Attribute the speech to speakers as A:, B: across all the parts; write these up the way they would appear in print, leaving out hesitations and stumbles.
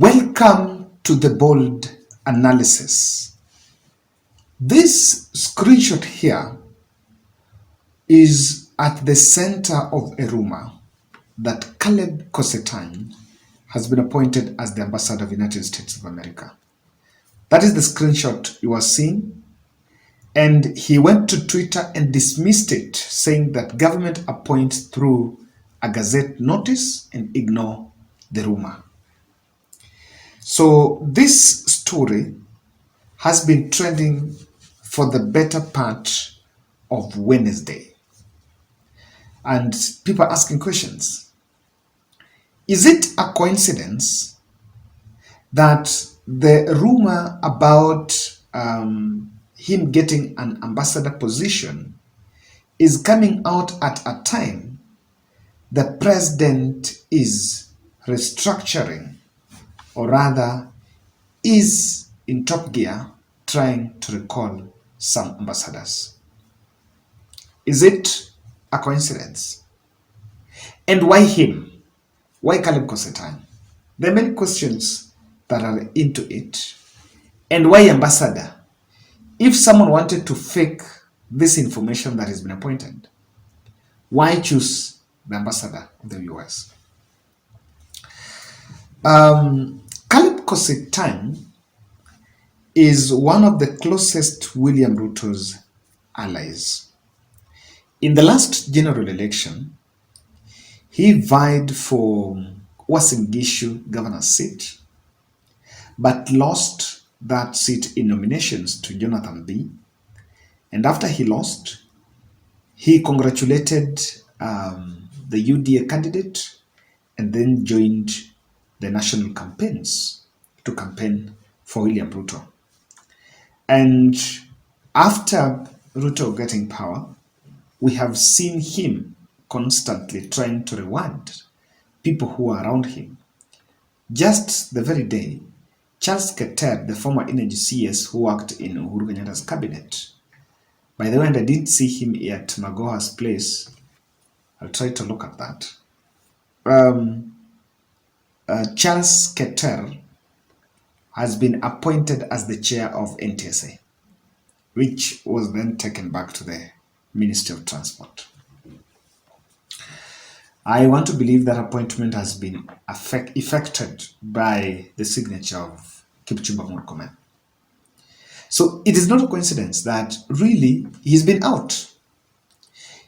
A: Welcome to the bold analysis. This screenshot here is at the center of a rumor that Caleb Kositany has been appointed as the ambassador of the United States of America. That is the screenshot you are seeing. And he went to Twitter and dismissed it, saying that government appoints through a gazette notice and ignore the rumor. So this story has been trending for the better part of Wednesday. And people are asking questions. Is it a coincidence that the rumor about him getting an ambassador position is coming out at a time the president is restructuring, or rather is in top gear trying to recall some ambassadors? Is it a coincidence? And why him? Why Caleb Kositany? There are many questions that are into it. And why ambassador? If someone wanted to fake this information that has been appointed, why choose the ambassador of the US? Caleb Kositany is one of the closest William Ruto's allies. In the last general election, he vied for Uasin Gishu governor's seat, but lost that seat in nominations to Jonathan B. And after he lost, he congratulated the UDA candidate and then joined the national campaigns to campaign for William Ruto. And after Ruto getting power, we have seen him constantly trying to reward people who are around him. Just the very day, Charles Keter, the former energy CS who worked in Uhuru Kenyatta's cabinet, by the way, and I didn't see him at Magoha's place. I'll try to look at that. Charles Keter has been appointed as the chair of NTSA, which was then taken back to the Ministry of Transport. I want to believe that appointment has been effected by the signature of Kipchumba Murkomen. So it is not a coincidence that really he's been out.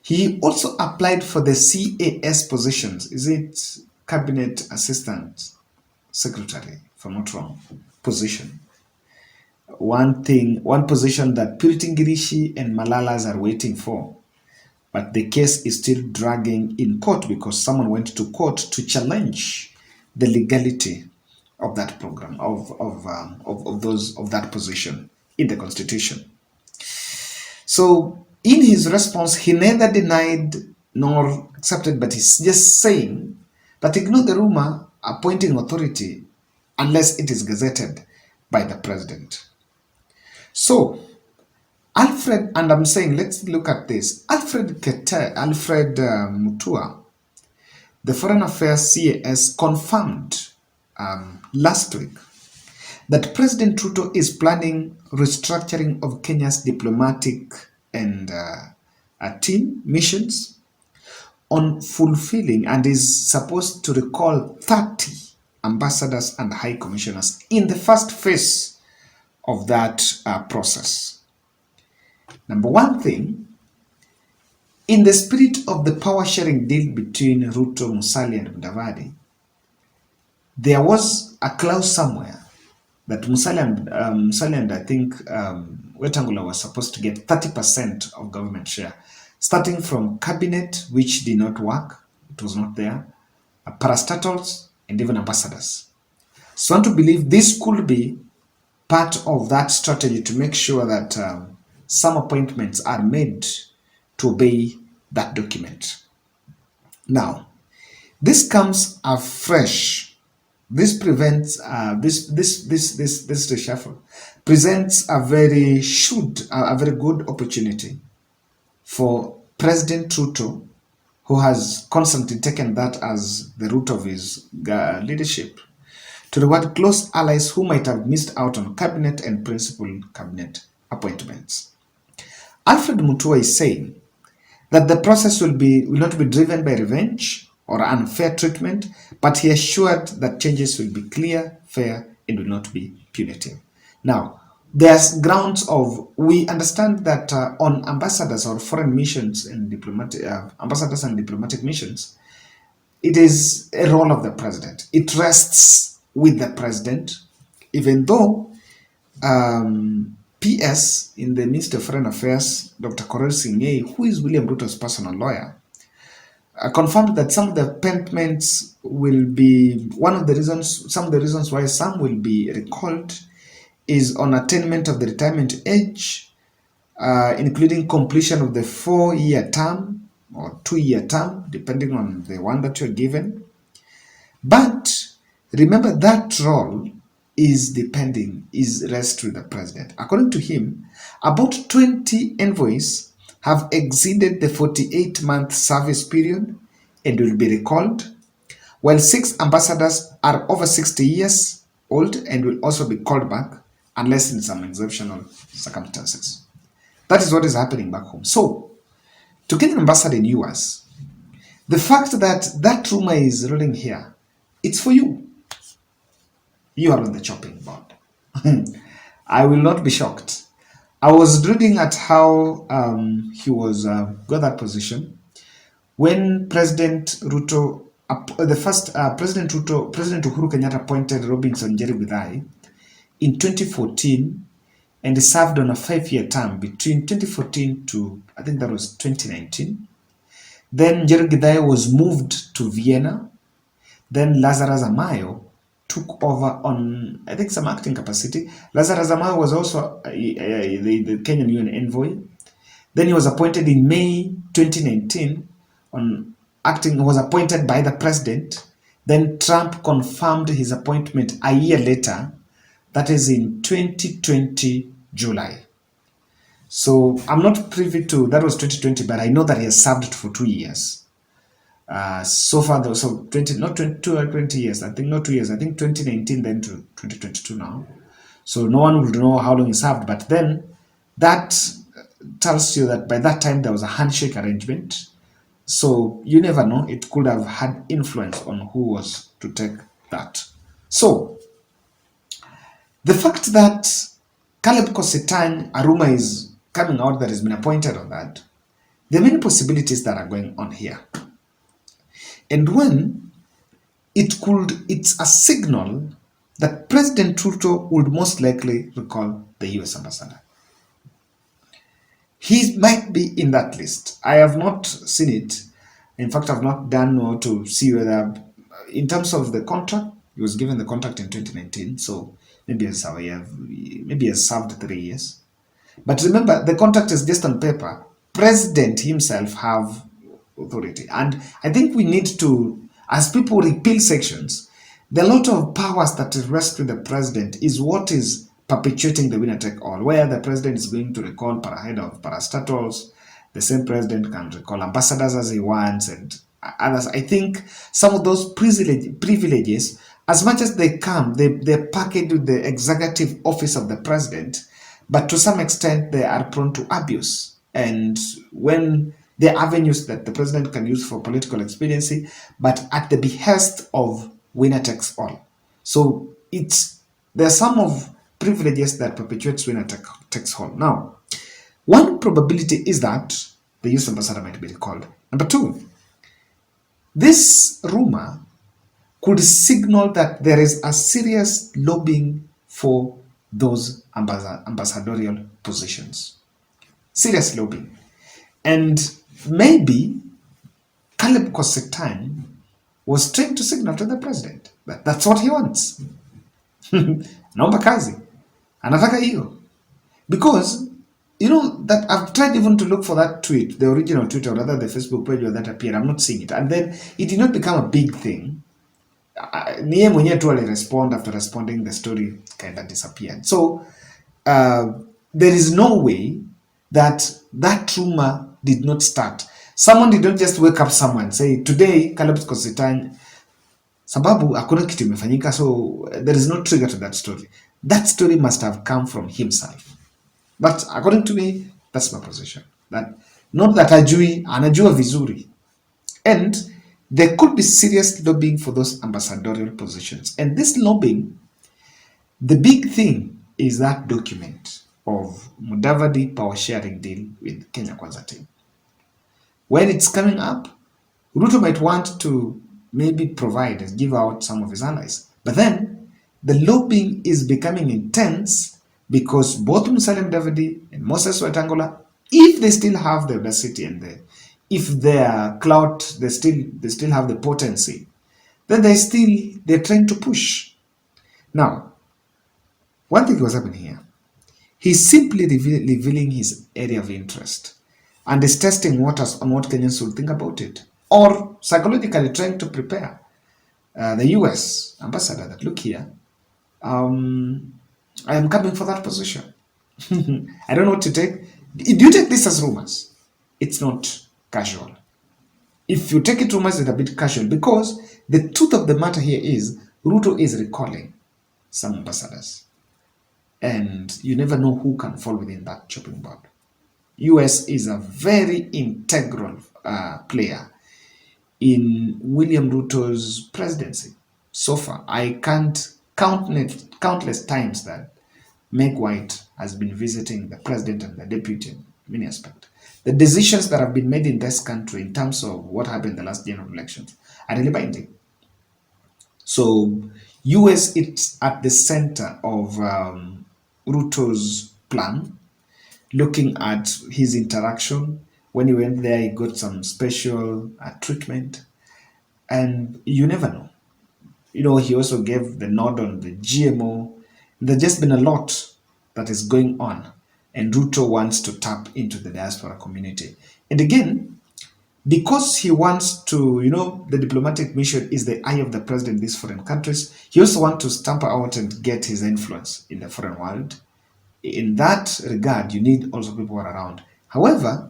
A: He also applied for the CAS positions. Is it Cabinet Assistant Secretary, if I'm not wrong, position? One position that Purity Ngirishi and Malalas are waiting for. But the case is still dragging in court because someone went to court to challenge the legality of that program, of that position in the constitution. So in his response, he neither denied nor accepted, but he's just saying that ignore the rumor appointing authority unless it is gazetted by the president. So Alfred, and I'm saying, let's look at this. Alfred Mutua, the Foreign Affairs CAS, confirmed last week that President Ruto is planning restructuring of Kenya's diplomatic and team missions on fulfilling, and is supposed to recall 30 ambassadors and high commissioners in the first phase of that process. Number one thing, in the spirit of the power sharing deal between Ruto, Musalia and Mudavadi, there was a clause somewhere that Musalia and I think Wetangula was supposed to get 30% of government share, starting from cabinet, which did not work, it was not there, parastatals and even ambassadors. So I want to believe this could be part of that strategy to make sure that some appointments are made to obey that document. Now, this comes afresh. This prevents this reshuffle presents a very good opportunity for President Ruto, who has constantly taken that as the root of his leadership, to reward close allies who might have missed out on cabinet and principal cabinet appointments. Alfred Mutua is saying that the process will not be driven by revenge or unfair treatment, but he assured that changes will be clear, fair, and will not be punitive. Now, there's grounds of, we understand that on ambassadors or foreign missions and ambassadors and diplomatic missions, it is a role of the president. It rests with the president, even though PS in the Ministry of Foreign Affairs, Dr. Korir Singh, who is William Ruto's personal lawyer, confirmed that some of the appointments will be, some of the reasons why some will be recalled is on attainment of the retirement age, including completion of the 4-year term or 2-year term, depending on the one that you're given. But remember, that role is rests with the president. According to him, about 20 envoys have exceeded the 48-month service period and will be recalled, while 6 ambassadors are over 60 years old and will also be called back unless in some exceptional circumstances. That is what is happening back home. So, to get an ambassador in US, the fact that that rumor is rolling here, it's for you. You are on the chopping board. I will not be shocked. I was reading at how he was got that position when President Ruto, President Uhuru Kenyatta appointed Robinson Njeri Githai in 2014 and served on a 5-year term between 2014 to, I think that was 2019. Then Njeri Githai was moved to Vienna. Then Lazarus Amayo took over on, I think, some acting capacity. Lazarus Amayo was also the Kenyan UN envoy. Then he was appointed in May 2019 on acting, was appointed by the president. Then Trump confirmed his appointment a year later, that is in 2020 July. So I'm not privy to, that was 2020, but I know that he has served for 2 years. So far, though, so 20 years, I think not 2 years, I think 2019 then to 2022 now. So no one will know how long he served, but then that tells you that by that time there was a handshake arrangement. So you never know, it could have had influence on who was to take that. So the fact that Caleb Kositany, a rumor is coming out that has been appointed on that, there are many possibilities that are going on here. And when it's a signal that President Ruto would most likely recall the US ambassador. He might be in that list. I have not seen it. In fact, I've not done more to see whether, in terms of the contract, he was given the contract in 2019, so maybe he has served 3 years. But remember, the contract is just on paper. President himself have authority. And I think we need to, as people repeal sections, the lot of powers that rest with the president is what is perpetuating the winner take all, where the president is going to recall head of parastatals, the same president can recall ambassadors as he wants and others. I think some of those privileges, as much as they come, they're packaged with the executive office of the president, but to some extent they are prone to abuse. And when the avenues that the president can use for political expediency, but at the behest of winner takes all. So there are some of privileges that perpetuates winner takes all. Now, one probability is that the US ambassador might be recalled. Number 2, this rumor could signal that there is a serious lobbying for those ambassadorial positions. Serious lobbying. And maybe Caleb Kositany was trying to signal to the president that that's what he wants. Naomba kazi. Anataka hiyo. Because, you know, that I've tried even to look for that tweet, the original tweet, or rather the Facebook page where that appeared. I'm not seeing it. And then it did not become a big thing. Niye mwenye tu respond after responding, the story kind of disappeared. So, there is no way that rumor did not start. Someone did not just wake up someone, say, today, Caleb Kositany, sababu hakuna kitu imefanyika, so there is no trigger to that story. That story must have come from himself. But according to me, that's my position. That not that anajua vizuri. And there could be serious lobbying for those ambassadorial positions. And this lobbying, the big thing is that document of Mudavadi power sharing deal with Kenya Kwanza team. When it's coming up, Ruto might want to maybe provide and give out some of his allies. But then the lobbying is becoming intense because both Musalia Mudavadi and Moses Wetangula, if they still have the audacity and if their clout, they still have the potency, then they're trying to push. Now, one thing was happening here. He's simply revealing his area of interest and is testing waters on what Kenyans will think about it, or psychologically trying to prepare the US ambassador that, look here, I am coming for that position. I don't know what to take. Do you take this as rumors? It's not casual. If you take it rumors, it's a bit casual, because the truth of the matter here is Ruto is recalling some ambassadors, and you never know who can fall within that chopping board. US is a very integral player in William Ruto's presidency. So far, I can't count countless times that Meg White has been visiting the president and the deputy in many aspects. The decisions that have been made in this country in terms of what happened in the last general elections are really binding. So US it's at the center of Ruto's plan, looking at his interaction. When he went there, he got some special treatment, and you never know. He also gave the nod on the GMO. There's just been a lot that is going on, and Ruto wants to tap into the diaspora community. And again, because he wants to, the diplomatic mission is the eye of the president in these foreign countries, he also wants to stamp out and get his influence in the foreign world. In that regard, you need also people who are around. However,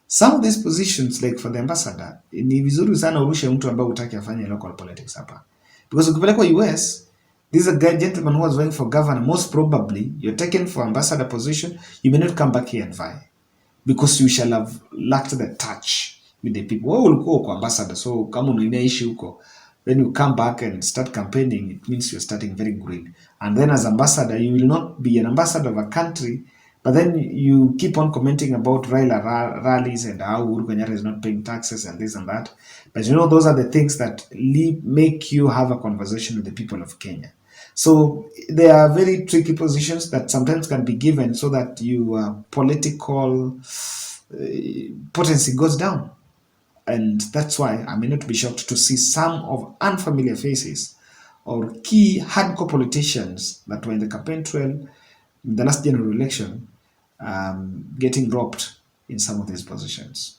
A: some of these positions, like for the ambassador, ni vizuri sana urushe mtu ambaye hutaki afanye local politics hapa. Because ukipelekwa US, this is a guy, gentleman who was vying for governor. Most probably, you're taken for ambassador position, you may not come back here and vie, because you shall have lacked the touch with the people. Wewe ulikuwa uko ambassador, so kama unaishi huko, when you come back and start campaigning, it means you're starting very green. And then as ambassador, you will not be an ambassador of a country, but then you keep on commenting about Raila rallies and how Uhuru Kenyatta is not paying taxes and this and that. But those are the things that make you have a conversation with the people of Kenya. So there are very tricky positions that sometimes can be given so that your political potency goes down. And that's why I may not be shocked to see some of unfamiliar faces or key hardcore politicians that were in the campaign trail in the last general election getting dropped in some of these positions.